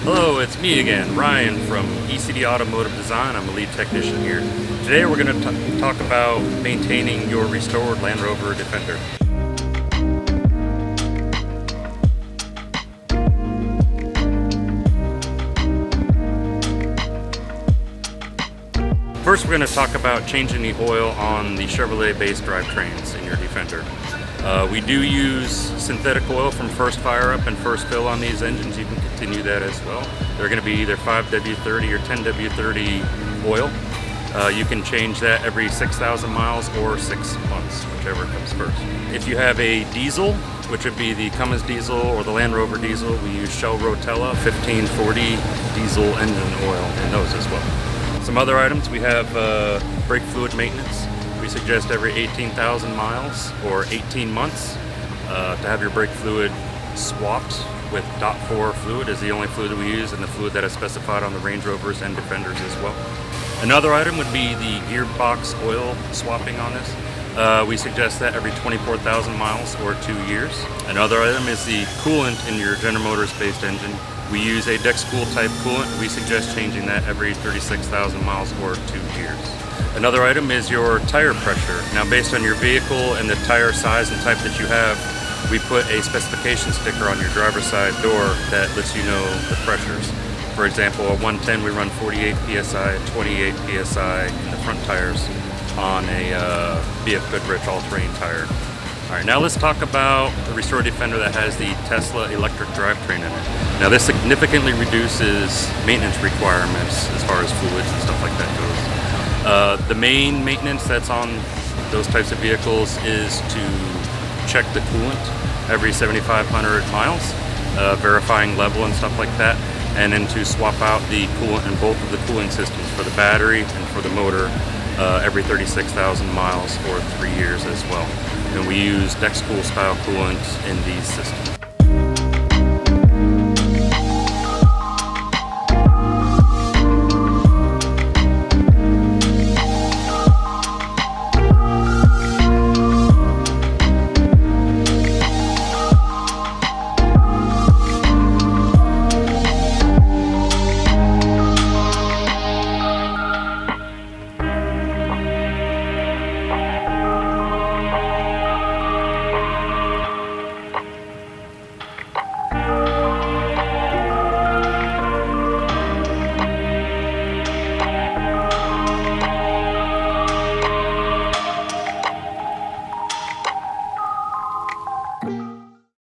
Hello, it's me again, Ryan from E.C.D Automotive Design. I'm a lead technician here. Today we're going to talk about maintaining your restored Land Rover Defender. First, we're going to talk about changing the oil on the Chevrolet-based drivetrains in your Defender. We do use synthetic oil from First Fire Up and First Fill on these engines. You can continue that as well. They're going to be either 5W30 or 10W30 oil. You can change that every 6,000 miles or 6 months, whichever comes first. If you have a diesel, which would be the Cummins diesel or the Land Rover diesel, we use Shell Rotella 1540 diesel engine oil in those as well. Some other items, we have brake fluid maintenance. We suggest every 18,000 miles or 18 months to have your brake fluid swapped with DOT4 fluid is the only fluid that we use, and the fluid that is specified on the Range Rovers and Defenders as well. Another item would be the gearbox oil swapping on this. We suggest that every 24,000 miles or 2 years. Another item is the coolant in your General Motors based engine. We use a DexCool type coolant. We suggest changing that every 36,000 miles or 2 years. Another item is your tire pressure. Now, based on your vehicle and the tire size and type that you have, we put a specification sticker on your driver's side door that lets you know the pressures. For example, a 110 we run 48 psi, 28 psi in the front tires on a BF Goodrich all-terrain tire. All right, now let's talk about the Restored Defender that has the Tesla electric drivetrain in it. Now, this significantly reduces maintenance requirements as far as fluids and stuff like that goes. The main maintenance that's on those types of vehicles is to check the coolant every 7,500 miles, verifying level and stuff like that, and then to swap out the coolant in both of the cooling systems for the battery and for the motor every 36,000 miles or 3 years as well. And we use DexCool style coolant in these systems.